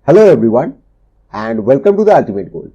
Hello everyone and welcome to the ultimate goal.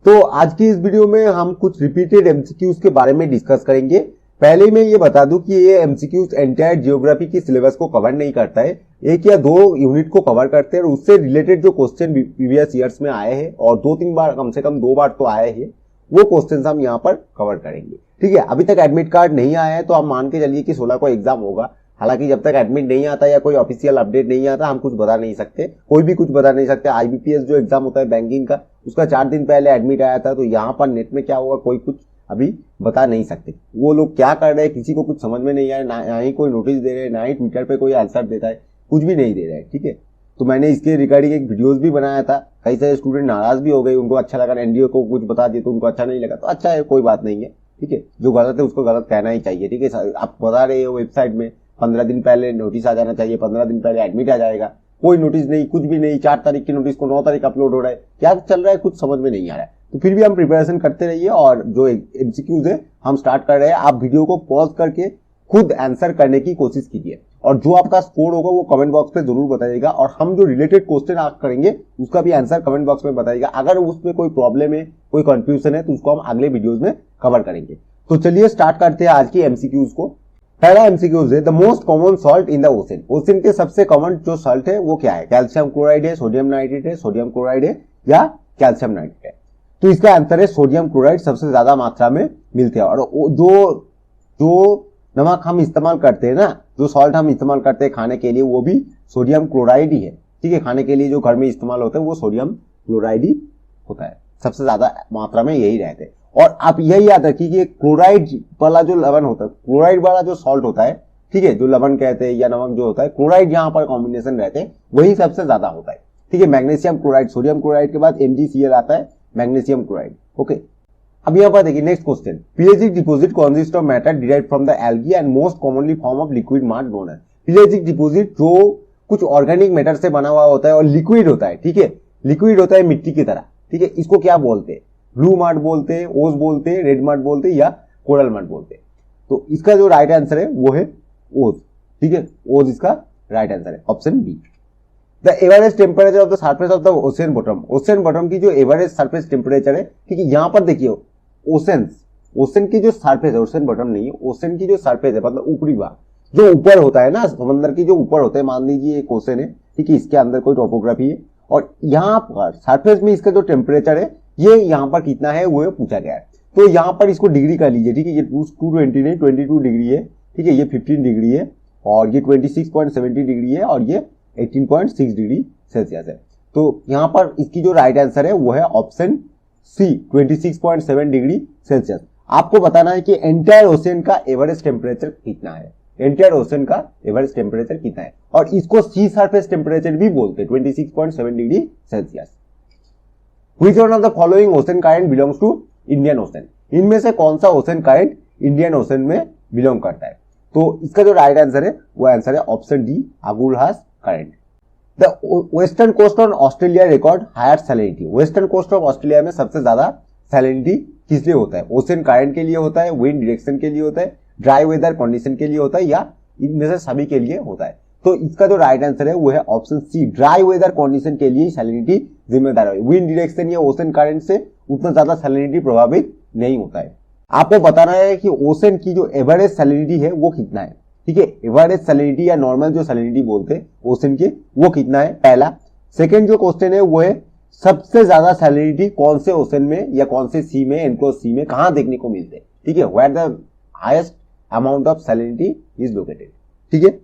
तो आज की इस वीडियो में हम कुछ रिपीटेड एमसीक्यूज के बारे में डिस्कस करेंगे। पहले मैं ये बता दूं कि ये एमसीक्यूज एंटायर जियोग्राफी की सिलेबस को कवर नहीं करता है, एक या दो यूनिट को कवर करते हैं और उससे रिलेटेड जो क्वेश्चन प्रीवियस ईयर्स में आए हैं और 2-3 बार, कम से कम 2 बार तो आए हैं, वो क्वेश्चन हम यहाँ पर कवर करेंगे। ठीक है, अभी तक एडमिट कार्ड नहीं आया है तो आप मान के चलिए कि 16 को एग्जाम होगा। हालांकि जब तक एडमिट नहीं आता या कोई ऑफिशियल अपडेट नहीं आता हम कुछ बता नहीं सकते, कोई भी कुछ बता नहीं सकते। आईबीपीएस जो एग्जाम होता है बैंकिंग का, उसका 4 दिन पहले एडमिट आया था, तो यहाँ पर नेट में क्या होगा कोई कुछ अभी बता नहीं सकते। वो लोग क्या कर रहे हैं किसी को कुछ समझ में नहीं आया, ना ही कोई नोटिस दे रहे हैं, ना ही ट्विटर पे कोई आंसर देता है, कुछ भी नहीं दे रहा है। ठीक है, तो मैंने इसके रिगार्डिंग एक वीडियोस भी बनाया था, कई सारे स्टूडेंट नाराज भी हो गए, उनको अच्छा लगा, एनडीओ को कुछ बता दिए तो उनको अच्छा नहीं लगा, तो अच्छा है, कोई बात नहीं है। ठीक है, जो गलत है उसको गलत कहना ही चाहिए। ठीक है, आप बता रहे हो वेबसाइट में 15 दिन पहले नोटिस आ जाना चाहिए, 15 दिन पहले एडमिट आ जाएगा, कोई नोटिस नहीं, कुछ भी नहीं। 4 तारीख की नोटिस को 9 तारीख अपलोड हो रहा है, क्या चल रहा है कुछ समझ में नहीं आ रहा है। तो फिर भी हम प्रिपरेशन करते रहिए और जो एमसीक्यूज है हम स्टार्ट कर रहे हैं। आप वीडियो को पॉज करके खुद आंसर करने की कोशिश कीजिए और जो आपका स्कोर होगा वो कमेंट बॉक्स पे जरूर बताइएगा और हम जो रिलेटेड क्वेश्चन आप करेंगे उसका भी आंसर कमेंट बॉक्स में बताइएगा। अगर उसमें कोई प्रॉब्लम है, कोई कंफ्यूजन है तो उसको हम अगले वीडियोज में कवर करेंगे। तो चलिए स्टार्ट करते हैं आज की एमसीक्यूज को। पहला एमसीक्यूज है, the most common salt in the ocean. Ocean के सबसे कॉमन जो सॉल्ट है वो क्या है? कैल्शियम क्लोराइड है, सोडियम नाइट्रेट है, सोडियम क्लोराइड है या कैल्शियम नाइट्रेट है? तो इसका आंसर है सोडियम क्लोराइड सबसे ज्यादा मात्रा में मिलते हैं। और जो नमक हम इस्तेमाल करते हैं ना, जो सॉल्ट हम इस्तेमाल करते हैं खाने के लिए, वो भी सोडियम क्लोराइड ही है। ठीक है, खाने के लिए जो घर में इस्तेमाल होता है वो सोडियम क्लोराइड ही होता है, सबसे ज्यादा मात्रा में यही रहते हैं। और आप यही याद रखिए कि क्लोराइड वाला जो लवण होता है, क्लोराइड वाला जो सॉल्ट होता है, ठीक है, जो लवण कहते हैं या नमक जो होता है, क्लोराइड यहाँ पर कॉम्बिनेशन रहते हैं वही सबसे ज्यादा होता है। ठीक है, मैग्नीशियम क्लोराइड, सोडियम क्लोराइड के बाद MgCl आता है, मैग्नीशियम क्लोराइड। ओके, अब यहाँ पर देखिए next question, pelagic deposit consist of matter derived from the algae and most commonly form of liquid mud known as. Pelagic deposit जो कुछ ऑर्गेनिक मैटर से बना हुआ होता है और लिक्विड होता है। ठीक है, लिक्विड होता है मिट्टी की तरह। ठीक है, इसको क्या बोलते हैं? ब्लू मड बोलते हैं, ओस बोलते हैं, रेड मड बोलते हैं या कोरल मड बोलते हैं। तो इसका जो राइट आंसर है वो है ओस। ठीक है, ओस इसका राइट आंसर है, option B. The average temperature of the surface of the ocean bottom. Ocean bottom की जो एवरेज सरफेस टेम्परेचर है, ठीक है, यहाँ पर देखिए ओशन की जो सरफेस है, ओशन बॉटम नहीं है, ओशन की जो सरफेस है मतलब ऊपरी भाग, जो ऊपर होता है ना समंदर की, जो ऊपर होता है, मान लीजिए एक ओशन है, ठीक है, इसके अंदर कोई टोपोग्राफी है और यहाँ पर सरफेस में इसका जो टेम्परेचर है ये यहाँ पर कितना है वो पूछा गया है। तो यहाँ पर इसको डिग्री का लीजिए। ठीक है, ये 220 नहीं 22 डिग्री है। ठीक है, ये 15 डिग्री है और ये 26.70 डिग्री है और ये 18.6 डिग्री सेल्सियस है। तो यहाँ पर इसकी जो राइट आंसर है वो है ऑप्शन सी, 26.7 डिग्री सेल्सियस। आपको बताना है कि एंटायर ओशन का एवरेज टेम्परेचर कितना है, एंटायर ओशन का एवरेज टेम्परेचर कितना है, और इसको सी सरफेस टेम्परेचर भी बोलते हैं, 26.7 degree Celsius. Which one of the following ocean current belongs to Indian Ocean? इनमें से कौन सा ओशन करंट इंडियन ओशन में बिलोंग करता है? तो इसका जो राइट आंसर है वो आंसर है option D, Agulhas current. The western coast on Australia record higher salinity. Western coast of Australia में सबसे ज्यादा सैलिनिटी किस लिए होता है? ओशन करंट के लिए होता है, विंड डायरेक्शन के लिए होता है, ड्राई वेदर कंडीशन के लिए होता है या इनमें से सभी के लिए होता है? तो इसका जो राइट आंसर है वो है option C, dry weather condition के लिए सैलिनिटी जिम्मेदार है। विंड डायरेक्शन या ओशन करंट से उतना ज्यादा सैलिनिटी प्रभावित नहीं होता है। आपको बताना है कि ओशन की जो एवरेज सैलिनिटी है वो कितना है। ठीक है, एवरेज सैलिनिटी या नॉर्मल जो सैलिनिटी बोलते हैं ओशन के, वो कितना है, पहला। सेकेंड जो क्वेश्चन है वो है सबसे ज्यादा सैलिनिटी कौन से ओशन में या कौन से सी में, एनक्लोज सी में कहां देखने को मिलते हैं? ठीक है, where the highest amount of salinity is located. ठीक है,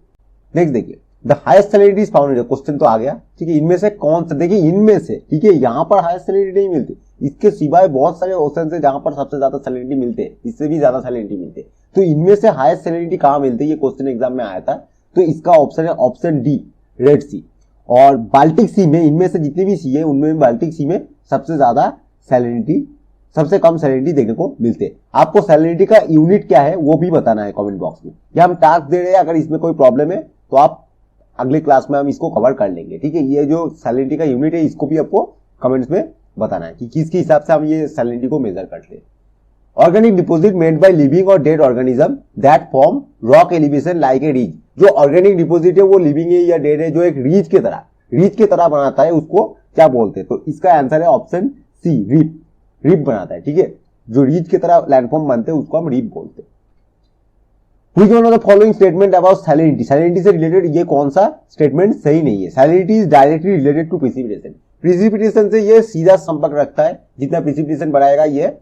नेक्स्ट देखिए, the highest salinity is found. Question तो आ गया। ठीक है, इनमें से कौन सा, देखिए इनमें से, ठीक है, यहाँ पर हाईएस्ट सैलिनिटी नहीं मिलती, इसके सिवाय बहुत सारे ओशन है जहां पर सबसे ज्यादा सैलिनिटी मिलते हैं, इससे भी ज्यादा सैलिनिटी मिलते हैं। तो इनमें से हाईएस्ट सैलिनिटी कहां मिलती है, ये क्वेश्चन एग्जाम में आया था। तो इसका ऑप्शन है ऑप्शन डी, रेड सी। और बाल्टिक सी में, इनमें से जितनी भी सी है उनमें बाल्टिक सी में सबसे ज्यादा सैलिनिटी, सबसे कम सैलिनिटी देखने को मिलते हैं। आपको सैलिनिटी का यूनिट क्या है वो भी बताना है कमेंट बॉक्स में, या हम टास्क दे रहे हैं, अगर इसमें कोई प्रॉब्लम है तो आप अगले क्लास में हम इसको कवर कर लेंगे। ठीक है, ये जो सैलिनिटी का यूनिट है इसको भी आपको कमेंट्स में बताना है कि किसके हिसाब से हम ये सैलिनिटी को मेजर करते हैं। Organic deposit made by living और dead organism that form rock elevation like a ridge. जो ऑर्गेनिक डिपोजिट है वो लिविंग है या डेड है, जो एक रीज की तरह रीच की तरह बनाता है उसको क्या बोलते हैं? तो इसका आंसर है ऑप्शन सी, रिप। रिप बनाता है, ठीक है, जो रीच की तरह लैंडफॉर्म बनते हैं उसको हम रिप बोलते हैं। Which one of the following statement about salinity? salinity से रिलेटेड ये कौन सा स्टेटमेंट सही नहीं है? salinity is directly related to precipitation. precipitation से ये सीधा संपर्क रखता है, जितना precipitation बढ़ाएगा ये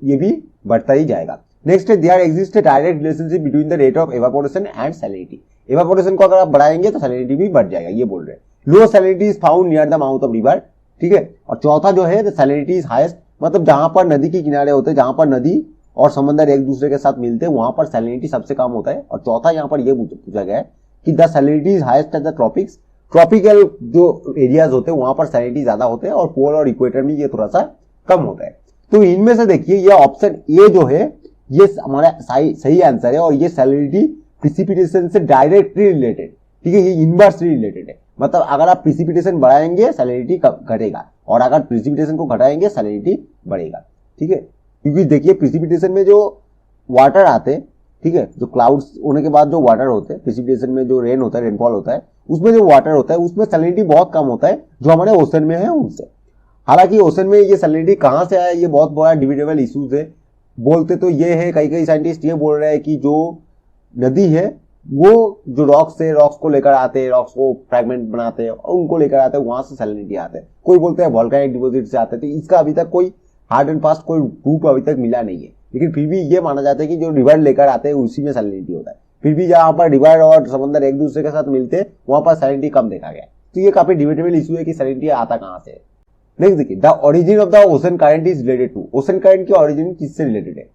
भी बढ़ता ही जाएगा। नेक्स्ट है, there exists a direct relationship between the rate of evaporation and salinity. evaporation को अगर आप बढ़ाएंगे तो salinity भी बढ़ जाएगा, ये बोल रहे हैं। low salinity is found near the mouth of river, ठीक है। और चौथा जो है salinity is highest, मतलब जहां पर नदी के किनारे होते हैं, जहां पर नदी और समंदर एक दूसरे के साथ मिलते हैं, वहां पर सैलिनिटी सबसे कम होता है। और चौथा यहाँ पर यह पूछा गया है कि the salinity is highest at the tropics. Tropical जो एरियाज होते हैं वहां पर सैलिनिटी ज्यादा होते हैं और पोल और इक्वेटर में ये थोड़ा सा कम होता है। तो इनमें से देखिए ये ऑप्शन ए जो है ये हमारा सही आंसर है, और ये सैलिनिटी प्रिसिपिटेशन से डायरेक्टली रिलेटेड, ठीक है, ये इनवर्सली रिलेटेड है। मतलब अगर आप प्रिसिपिटेशन बढ़ाएंगे सैलिनिटी घटेगा, और अगर प्रिसिपिटेशन को घटाएंगे सैलिनिटी बढ़ेगा, ठीक है। क्योंकि देखिए प्रिसिपिटेशन में जो वाटर आते हैं, ठीक है, जो क्लाउड्स होने के बाद जो वाटर होते हैं, प्रिसिपिटेशन में जो रेन होता है, रेनफॉल होता है, उसमें जो वाटर होता है उसमें सैलिनिटी बहुत कम होता है जो हमारे ओशन में है उनसे। हालांकि ओशन में ये सैलिनिटी कहां से आया ये बहुत बड़ा डिबेटेबल इश्यूज है। बोलते तो ये है, कई साइंटिस्ट ये बोल रहे हैं कि जो नदी है वो जो रॉक्स को लेकर आते हैं, रॉक्स को फ्रैगमेंट बनाते हैं और उनको लेकर आते हैं, वहां से सैलिनिटी आते हैं। कोई बोलते हैं वोल्केनिक डिपोजिट से आते हैं। तो इसका अभी तक कोई हार्ड एंड फास्ट कोई प्रूफ अभी तक मिला नहीं है, लेकिन फिर भी ये माना जाता है कि जो रिवर लेकर आते हैं उसी में सैलिनिटी होता है। फिर भी जहां पर रिवर और समंदर एक दूसरे के साथ मिलते हैं वहां पर सैलिनिटी कम देखा गया। तो ये काफी डिबेटेबल इशू है कि सैलिनिटी आता कहां से है। नेक्स्ट देखिए, the origin of the ocean current is related to. Ocean current की ओरिजिन किससे रिलेटेड है?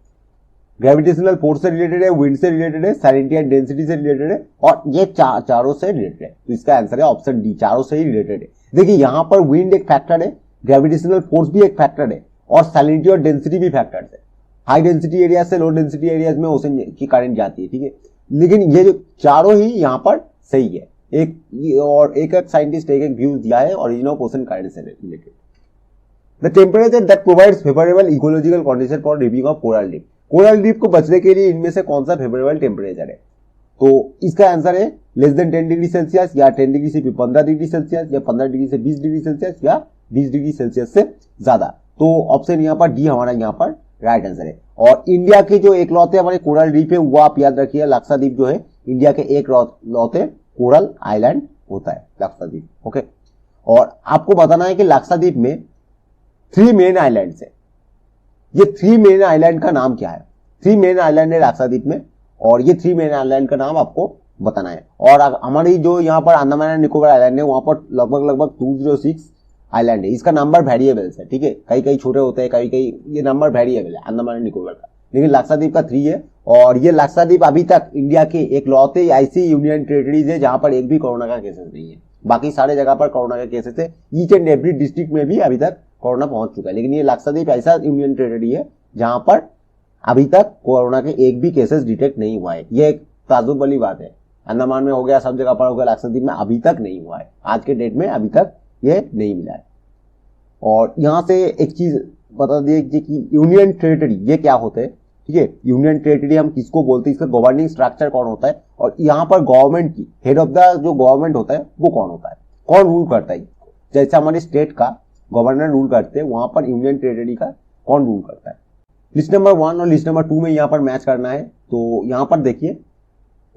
ग्रेविटेशनल फोर्स से रिलेटेड है, विंड से रिलेटेड है, सैलिनिटी एंड डेंसिटी से रिलेटेड है, और ये चारों से रिलेटेड है। तो इसका आंसर है ऑप्शन डी, चारों से ही रिलेटेड है। देखिए यहां पर विंड एक फैक्टर है, ग्रेविटेशनल फोर्स भी एक फैक्टर है, और सैलिनिटी और डेंसिटी भी फैक्टर है। हाई डेंसिटी एरिया से लो डेंसिटी एरियाज में ओशन की करंट जाती है, ठीक है। लेकिन ये जो चारों ही यहाँ पर सही है। एक साइंटिस्ट एक व्यूज दिया है ओरिजिन ऑफ ओशन करंट से related. The temperature that provides favourable ecological condition for riving of coral reef. Coral reef को बचने के लिए इनमें से कौन सा फेवरेबल टेम्परेचर है? तो इसका आंसर है लेस देन 10 डिग्री सेल्सियस, या 10 डिग्री से 15 डिग्री सेल्सियस, या 15 डिग्री से 20 डिग्री सेल्सियस, या 20 डिग्री सेल्सियस से ज्यादा। तो ऑप्शन यहाँ पर डी हमारा यहाँ पर राइट आंसर है। और इंडिया के जो एकलौते हमारे कोरल रीफ है वो आप याद रखिए, लक्षद्वीप जो है इंडिया के एकलौते कोरल आइलैंड होता है लक्षद्वीप, ओके। और आपको बताना है कि लक्षद्वीप में 3 मेन आइलैंड है। ये 3 मेन आइलैंड का नाम क्या है? 3 मेन आइलैंड है लक्षद्वीप में, और ये 3 मेन आइलैंड का नाम आपको बताना है। और हमारी जो यहाँ पर अंडमान एंड निकोबार आइलैंड है वहां पर लगभग 206 आइलैंड है। इसका नंबर वेरिएबल्स है, ठीक है, कई छोटे होते हैं, कई ये नंबर वेरिएबल है अंडमान एंड निकोबार का। लेकिन लक्षद्वीप का 3 है, और ये लक्षद्वीप अभी तक इंडिया के एकलौते ऐसी यूनियन टेरिटरीज है जहां पर एक भी कोरोना का केसेस नहीं है। बाकी सारे जगह पर कोरोना के केसेस है, ईच एंड एवरी डिस्ट्रिक्ट में भी अभी तक कोरोना पहुंच चुका है। लेकिन ये लक्षद्वीप ऐसा यूनियन टेरिटरी है जहां पर अभी तक कोरोना के एक भी केसेस डिटेक्ट नहीं हुआ है। ये एक ताज्जुब वाली बात है। अंडमान में हो गया, सब जगह पर हो गया, लक्षद्वीप में अभी तक नहीं हुआ है। आज के डेट में अभी तक ये नहीं मिला है। और यहां से एक चीज बता दिए कि यूनियन टेरिटरी ये क्या होते हैं, ठीक है। यूनियन टेरिटरी हम किसको बोलते हैं, इसका गवर्निंग स्ट्रक्चर कौन होता है, और यहाँ पर गवर्नमेंट की हेड ऑफ द जो गवर्नमेंट होता है वो कौन होता है, कौन रूल करता है। जैसे हमारे स्टेट का गवर्नर रूल करते हैं, वहां पर यूनियन टेरिटरी का कौन रूल करता है। लिस्ट नंबर 1 और लिस्ट नंबर 2 में यहाँ पर मैच करना है। तो यहाँ पर देखिए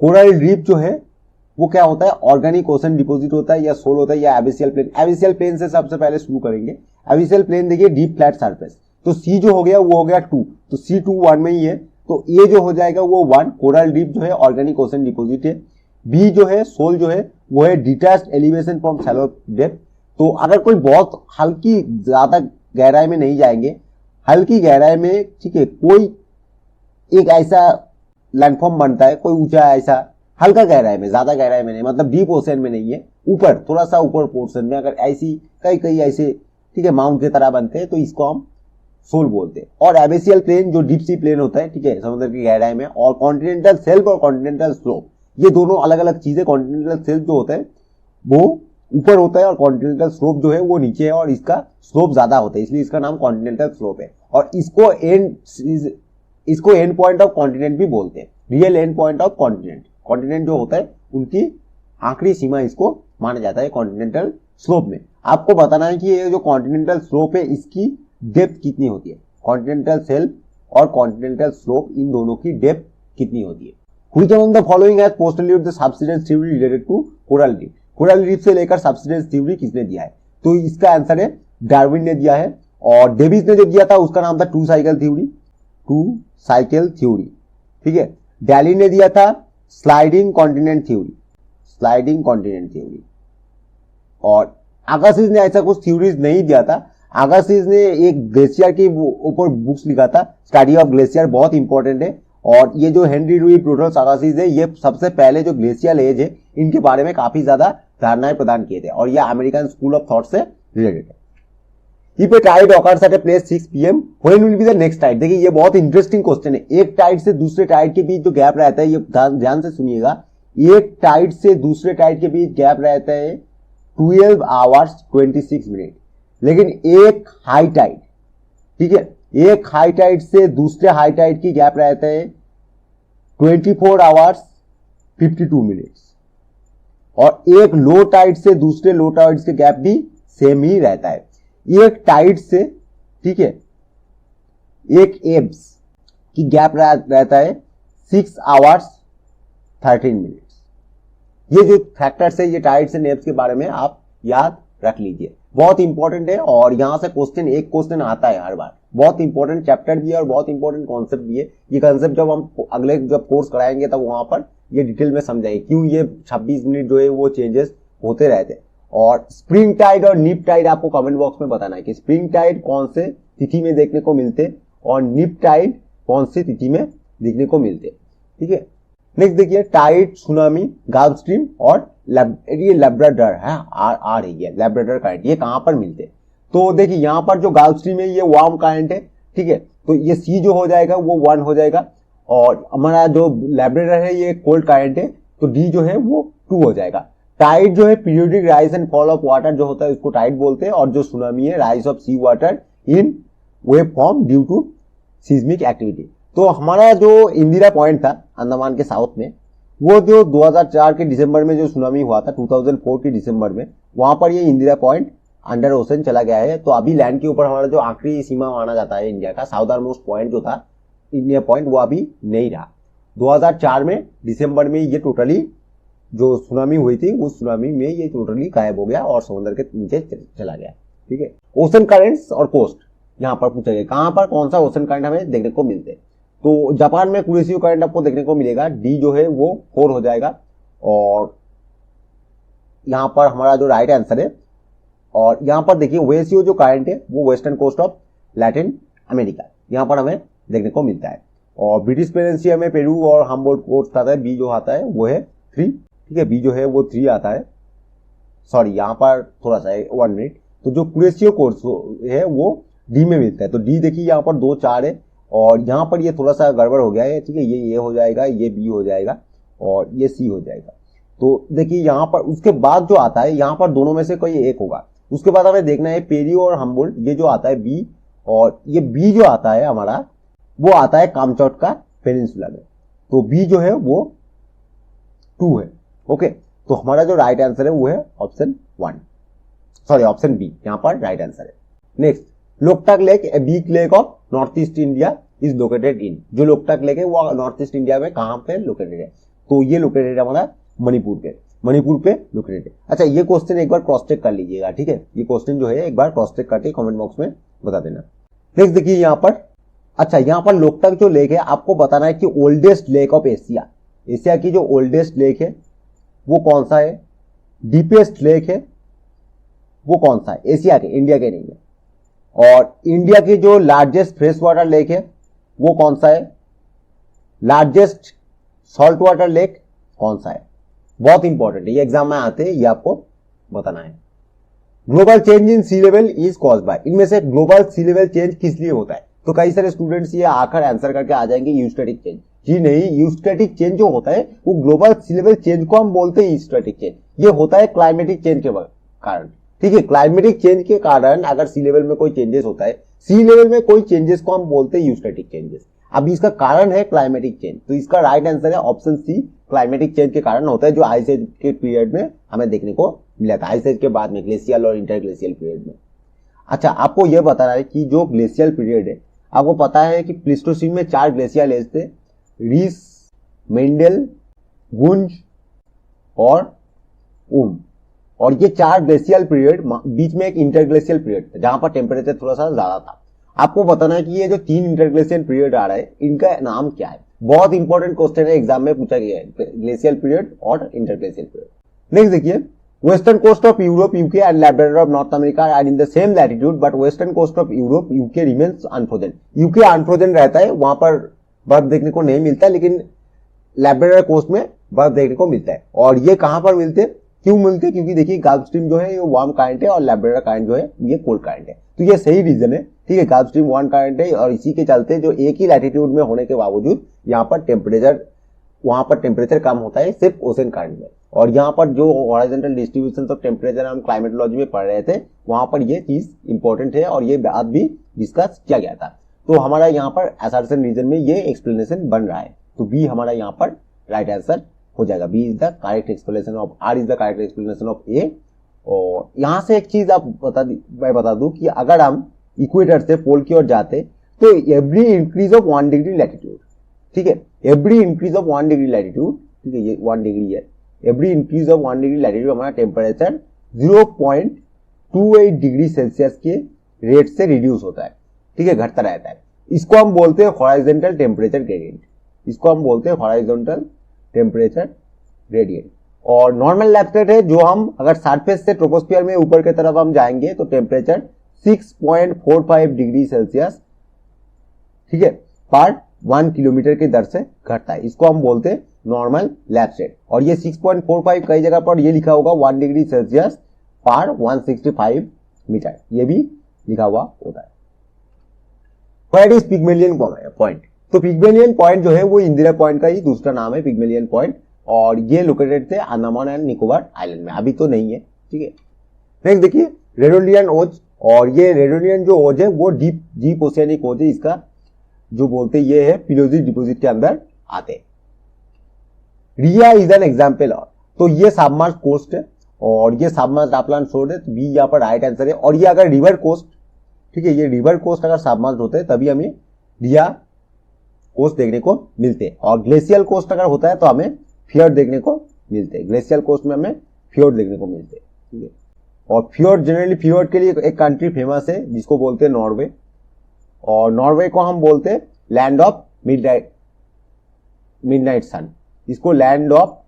कोरल रीफ जो है वो क्या होता है, ऑर्गेनिक ओशन डिपॉजिट होता है, या सोल होता है, या एबिसियल प्लेन। एबिसियल प्लेन से सबसे पहले शुरू करेंगे। एबिसियल प्लेन देखिए डीप फ्लैट सरफेस, तो सी जो हो गया वो हो गया 2, तो C2 1 में ही है, तो ए जो हो जाएगा वो 1। कोरल रीफ जो है ऑर्गेनिक ओशन डिपॉजिट है। बी जो है सोल जो है वो है detached elevation from shallow depth. तो अगर कोई बहुत हल्की ज्यादा गहराई में नहीं जाएंगे, हल्की गहराई में, ठीक है, कोई एक ऐसा लैंडफॉर्म बनता है, कोई ऊंचा ऐसा हल्का गहराई में, ज्यादा गहराई में नहीं, मतलब डीप ओशन में नहीं है, ऊपर थोड़ा सा ऊपर पोर्शन में अगर ऐसी कई ऐसे, ठीक है, माउंट की तरह बनते हैं तो इसको हम सोल बोलते हैं। और एबिसियल प्लेन जो डीप सी प्लेन होता है, ठीक है, समुद्र की गहराई में। और कॉन्टिनेंटल शेल्फ और कॉन्टिनेंटल स्लोप ये दोनों अलग अलग चीजें। कॉन्टिनेंटल शेल्फ जो होता है वो ऊपर होता है और कॉन्टिनेंटल स्लोप जो है वो नीचे है, और इसका स्लोप ज्यादा होता है, इसलिए इसका नाम कॉन्टिनेंटल स्लोप है। और इसको एंड पॉइंट ऑफ कॉन्टिनेंट भी बोलते हैं, real and point of continent. Continent जो होता है उनकी आखिरी सीमा इसको माना जाता है कॉन्टिनेंटल स्लोप में आपको बताना है कि ये जो कॉन्टिनेंटल स्लोप है इसकी डेप्थ कितनी होती है, कॉन्टिनेंटल शेल्फ और कॉन्टिनेंटल स्लोप इन दोनों की डेप्थ कितनी होती है। Which among the following has postulated the subsidence theory related to coral reef? Coral reef से लेकर सबसिडेंस थ्योरी किसने दिया है? तो इसका आंसर है डार्विन ने दिया है, और डेविस ने जो दिया था उसका नाम था टू साइकिल थ्योरी, ठीक है। डैली ने दिया था स्लाइडिंग कॉन्टिनेंट थ्योरी, और अगासिस ने ऐसा कुछ थ्योरीज नहीं दिया था। अगासिस ने एक ग्लेशियर के ऊपर बुक्स लिखा था, स्टडी ऑफ ग्लेशियर, बहुत इंपॉर्टेंट है। और ये जो हेनरी लुई प्रोटोस अगासिस है, ये सबसे पहले जो ग्लेशियल एज है इनके बारे में काफी ज्यादा धारणाएं प्रदान किए थे, और ये अमेरिकन स्कूल ऑफ थॉट से रिलेटेड है। If a tide occurs at a place 6 PM, when will be the next tide? देखिए ये बहुत इंटरेस्टिंग क्वेश्चन है। एक टाइड से दूसरे टाइड के बीच जो गैप रहता है, ये ध्यान से सुनिएगा, एक टाइड से दूसरे टाइड के बीच गैप रहता है 12 आवर्स 26 मिनट, लेकिन एक हाई टाइड, ठीक है, एक हाई टाइड से दूसरे हाई टाइड की गैप रहता है 24 आवर्स 52 मिनट्स, और एक लो टाइड से दूसरे लो टाइड के गैप भी सेम ही रहता है। एक टाइड से, ठीक है, एक एब्स की गैप रहता है 6 आवर्स 13 मिनट्स। ये जो फैक्टर्स है ये टाइड्स एंड एब्स के बारे में आप याद रख लीजिए, बहुत इंपॉर्टेंट है। और यहां से एक क्वेश्चन आता है हर बार, बहुत इंपॉर्टेंट चैप्टर भी है और बहुत इंपॉर्टेंट कॉन्सेप्ट भी है। ये कॉन्सेप्ट जब हम अगले जब कोर्स कराएंगे तब वहां पर ये डिटेल में समझाएंगे क्यों ये 26 मिनट जो है वो चेंजेस होते रहते हैं। और स्प्रिंग टाइड और निप टाइड आपको कमेंट बॉक्स में बताना है कि स्प्रिंग टाइड कौन से तिथि में देखने को मिलते और निप टाइड कौन सी तिथि में देखने को मिलते, ठीक है। नेक्स्ट देखिए, टाइड, सुनामी, गल्फ स्ट्रीम और ये लैब्राडोर है, आर है ये लैब्राडोर करंट, ये कहां पर मिलते हैं? तो देखिए यहां पर जो गल्फ स्ट्रीम है ये वार्म करंट है, ठीक है, तो ये सी जो हो जाएगा वो 1 हो जाएगा, और हमारा जो लैब्राडोर है ये कोल्ड करंट है, तो डी जो है वो 2 हो जाएगा। टाइड जो है periodic rise and fall of water जो होता है उसको टाइड बोलते हैं, और जो सुनामी है rise of sea water in wave form due to seismic activity. तो हमारा जो इंदिरा पॉइंट था अंडमान के साउथ में, वो जो 2004 के दिसंबर में जो सुनामी हुआ था 2004 के दिसंबर में, वहां पर ये इंदिरा पॉइंट अंडर ओशन चला गया है। तो अभी लैंड के ऊपर हमारा जो आखिरी सीमा माना जाता है इंडिया का, साउदर्न मोस्ट पॉइंट जो था इंडिया पॉइंट, वो अभी नहीं रहा। 2004 में दिसंबर में ये टोटली जो सुनामी हुई थी उस सुनामी में ये टोटली गायब हो गया और समुद्र के नीचे चला गया, ठीक है। ओशन करेंट्स और कोस्ट यहां पर पूछा गया, कहां पर कौन सा ओशन करंट हमें देखने को मिलते हैं? तो जापान में कुरेशियो करंट आपको देखने को मिलेगा, डी जो है वो 4 हो जाएगा, और यहां पर हमारा जो राइट आंसर है। और यहां पर देखिए वेसियो जो करंट है वो western coast of Latin America, यहां पर हमें देखने को मिलता है। और ब्रिटिश पेनिनसुला में पेरू और हम्बोल्ट कोस्ट आता है, बी जो आता है वो है 3, ठीक है, बी जो है वो 3 आता है, सॉरी यहां पर थोड़ा सा 1 मिनट। तो जो कुरेशियो कोर्स है वो डी में मिलता है, तो डी देखिए यहाँ पर 2 4 है, और यहाँ पर ये थोड़ा सा गड़बड़ हो गया है, ठीक है, ये हो जाएगा, ये बी हो जाएगा और ये सी हो जाएगा। तो देखिए यहाँ पर उसके बाद जो आता है यहाँ पर दोनों में से कोई एक होगा। उसके बाद हमें देखना है पेरी और हम्बोल्ट, ये जो आता है बी, और ये बी जो आता है हमारा वो आता है कामचोटका पेनिनसुला में, तो बी जो है वो 2 है, ओके। तो हमारा जो राइट आंसर है वो है ऑप्शन बी, यहाँ पर राइट आंसर है। Next, Loktak lake, a big lake of north east India is located in. जो लोकटक लेक है वो नॉर्थ ईस्ट इंडिया में कहां पे लोकेटेड है? तो ये लोकेटेड है हमारा मणिपुर पे लोकेटेड है। अच्छा, ये क्वेश्चन एक बार क्रॉस चेक कर लीजिएगा, ठीक है, ये क्वेश्चन जो है एक बार क्रॉस चेक करके कमेंट बॉक्स में बता देना। नेक्स्ट देखिए यहाँ पर, अच्छा यहाँ पर लोकटक जो लेक है आपको बताना है कि ओल्डेस्ट लेक ऑफ एशिया की जो ओल्डेस्ट लेक है वो कौन सा है, डीपेस्ट लेक है वो कौन सा है, एशिया के, इंडिया के नहीं है। और इंडिया की जो लार्जेस्ट फ्रेश वाटर लेक है वो कौन सा है, लार्जेस्ट सॉल्ट वाटर लेक कौन सा है, बहुत इंपॉर्टेंट है, ये एग्जाम में आते हैं, ये आपको बताना है। Global change in sea level is caused by, इनमें से ग्लोबल सी लेवल चेंज किस लिए होता है? तो कई सारे स्टूडेंट्स ये आकर आंसर करके आ जाएंगे यूस्टैटिक चेंज। जी नहीं, यूस्टैटिक चेंज जो होता है वो ग्लोबल सी लेवल चेंज को हम बोलते हैं यूस्टैटिक चेंज, ये होता है क्लाइमेटिक चेंज के कारण, ठीक है। क्लाइमेटिक चेंज के कारण अगर सी लेवल में कोई चेंजेस होता है, सी लेवल में कोई चेंजेस को हम बोलते हैं यूस्टैटिक चेंजेस। अब इसका कारण है क्लाइमेटिक चेंज, तो इसका राइट आंसर है ऑप्शन सी, क्लाइमेटिक चेंज के कारण होता है, जो आइस एज के पीरियड में हमें देखने को मिला था आइस एज के बाद में, ग्लेशियल और इंटरग्लेशियल पीरियड में। अच्छा, आपको यह बताना है कि जो ग्लेशियल पीरियड है, आपको पता है कि प्लीस्टोसीन में 4 ग्लेशियल एज थे, रीस, मेंडल, वुंज और उम। और ये 4 ग्लेशियल पीरियड, बीच में एक इंटरग्लेशियल पीरियड था जहां पर टेम्परेचर थोड़ा सा ज्यादा था। आपको बताना है कि ये जो 3 इंटरग्लेशियल पीरियड आ रहा है, इनका नाम क्या है। बहुत इंपॉर्टेंट क्वेश्चन है, एग्जाम में पूछा गया है, ग्लेशियल पीरियड और इंटरग्लेशियल पीरियड। नेक्स्ट देखिए, western coast of Europe, UK and Labrador of North America are in the same latitude, but western coast of Europe, UK remains unfrozen. UK unfrozen रहता है, वहां पर बर्फ देखने को नहीं मिलता, लेकिन लैब्राडोर कोस्ट में बर्फ देखने को मिलता है। और ये कहां पर मिलते हैं, क्यों मिलते हैं, क्योंकि देखिए गल्फ स्ट्रीम जो है ये वार्म करंट है और लैब्राडोर करंट जो है ये कोल्ड करंट है। तो ये सही रीजन है, ठीक है। गल्फ स्ट्रीम वार्म करंट है और इसी के चलते जो एक ही लैटिट्यूड में होने के बावजूद यहाँ पर वहां पर टेम्परेचर कम होता है सिर्फ ओशन करंट में। और यहाँ पर जो हॉरिजॉन्टल डिस्ट्रीब्यूशन ऑफ टेम्परेचर हम क्लाइमेटोलॉजी में पढ़ रहे थे, वहां पर ये चीज इंपॉर्टेंट है और ये बात भी डिस्कस किया गया था। तो हमारा यहाँ पर असर्शन रीजन में ये एक्सप्लेनेशन बन रहा है, तो बी हमारा यहाँ पर राइट आंसर हो जाएगा। B is the correct explanation of, R is the correct explanation of A. और यहां से एक चीज मैं बता दूं कि अगर हम इक्वेटर से पोल की ओर जाते तो every increase of 1 degree latitude, ठीक है, every increase of 1 degree latitude, ठीक है, ये 1 डिग्री है, every increase of 1 degree latitude हमारा टेम्परेचर 0.28 डिग्री सेल्सियस के रेट से रिड्यूस होता है, ठीक है, घटता रहता है। इसको हम बोलते हैं हॉरिजॉन्टल टेम्परेचर ग्रेडियंट, इसको हम बोलते हैं हॉरिजॉन्टल टेम्परेचर ग्रेडियंट। और नॉर्मल लैप्टेट है, जो हम अगर सरफेस से ट्रोपोस्फियर में ऊपर की तरफ हम जाएंगे तो टेम्परेचर 6.45 डिग्री सेल्सियस, ठीक है, पर 1 किलोमीटर की दर से घटता है। इसको हम बोलते हैं नॉर्मल लैप्टेट। और ये 6.45 कई जगह पर ये लिखा होगा 1 डिग्री सेल्सियस पर 165 मीटर, ये भी लिखा हुआ होता है। What is Pygmalion point? तो पिग्मेलियन पॉइंट जो है वो इंदिरा पॉइंट का ही दूसरा नाम है, पिग्मेलियन पॉइंट। और ये लोकेटेड थे अंडमान एंड निकोबार आइलैंड में, अभी तो नहीं है, ठीक है। नेक्स्ट देखिए, रेडोलियन ओज। और ये रेडोलियन जो ओज है वो डीप ओशियानिक ओज है, इसका जो बोलते ये है पिलोजिक डिपोजिट के अंदर आते हैं। रिया इज एन एग्जाम्पल ऑफ, तो ये सबमर्ज कोस्ट है और ये सबमर्ज अपलैंड शोर है, तो बी यहाँ पर राइट आंसर है। और ये अगर रिवर कोस्ट, ठीक है, ये रिवर कोस्ट अगर सबमर्ज होते हैं तभी हमें रिया कोस्ट देखने को मिलते हैं। और ग्लेशियल कोस्ट अगर होता है तो हमें फियोर्ड देखने को मिलते हैं, ग्लेशियल कोस्ट में हमें फियोर्ड देखने को मिलते हैं, ठीक है। और फियोर्ड, जनरली फियोर्ड के लिए एक कंट्री फेमस है जिसको बोलते हैं नॉर्वे। और नॉर्वे को हम बोलते हैं लैंड ऑफ मिडनाइट सन, इसको लैंड ऑफ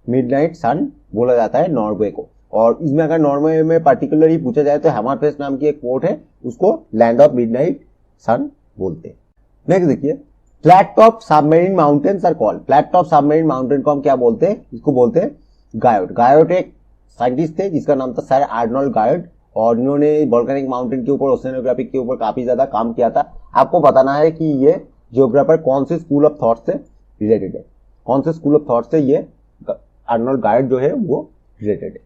मिडनाइट सन बोला जाता है नॉर्वे को। और इसमें अगर नॉर्वे में पर्टिकुलरली पूछा जाए तो हैमरफेस्ट नाम की एक पोर्ट है, उसको लैंड ऑफ मिडनाइट सन बोलते हैं। नेक्स्ट देखिए, flat top submarine mountains are called, flat top submarine mountain को हम क्या बोलते हैं, इसको बोलते हैं गायोट। गायोट एक साइंटिस्ट थे जिसका नाम था सर आर्नोल्ड गायोट, और इन्होंने वोल्केनिक माउंटेन के ऊपर, ओशियनोग्राफी के ऊपर काफी ज्यादा काम किया था। आपको बताना है कि ये जियोग्राफर कौन से स्कूल ऑफ थॉट से रिलेटेड है, कौन से स्कूल ऑफ थॉट से ये आर्नोल्ड गायोट जो है वो रिलेटेड है,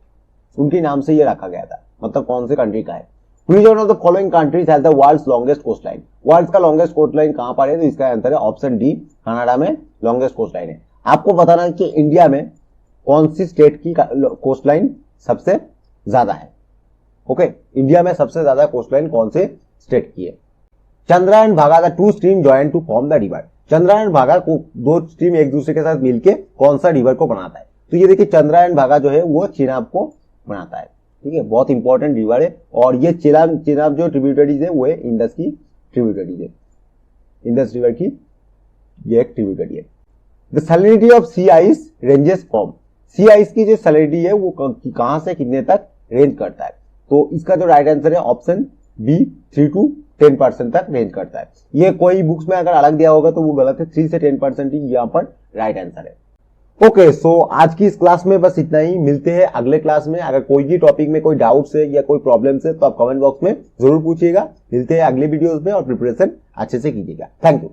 उनके नाम से ये रखा गया था, मतलब कौन से कंट्री का है। Which one of the following countries has the world's longest coastline? World का लॉन्गेस्ट कोस्टलाइन कहां पर है, तो इसका आंसर है ऑप्शन डी, कनाडा में लॉन्गेस्ट कोस्टलाइन है। आपको बताना है कि इंडिया में कौन सी स्टेट की कोस्टलाइन सबसे ज्यादा है। ओके, इंडिया में सबसे ज्यादा कोस्टलाइन कौन से स्टेट की है। Chandra and Bhaga the 2 stream join to form the river, Chandra and Bhaga को 2 स्ट्रीम एक दूसरे के साथ मिलके कौन सा रिवर को बनाता है। तो ये देखिए, चंद्रा एंड भागा जो है वो चिनाब को बनाता है, ठीक है, बहुत इंपॉर्टेंट रिवर है। और ये चिनाब जो ट्रिब्यूटरीज है वो है इंडस की ट्रिब्यूटरीज है, इंडस रिवर की ये एक ट्रिब्यूटरी है। The salinity of sea ice ranges from, sea ice की जो सैलिनिटी है वो कहां से कितने तक रेंज करता है। तो इसका जो राइट आंसर है ऑप्शन बी, 3 to 10% तक रेंज करता है। ये कोई बुक्स में अगर अलग दिया होगा तो वो गलत है, 3 से 10% ही यहाँ पर राइट आंसर है। ओके, सो आज की इस क्लास में बस इतना ही, मिलते हैं अगले क्लास में। अगर कोई भी टॉपिक में कोई डाउट्स है या कोई प्रॉब्लम्स है तो आप कमेंट बॉक्स में जरूर पूछिएगा। मिलते हैं अगले वीडियोस में और प्रिपरेशन अच्छे से कीजिएगा। Thank you.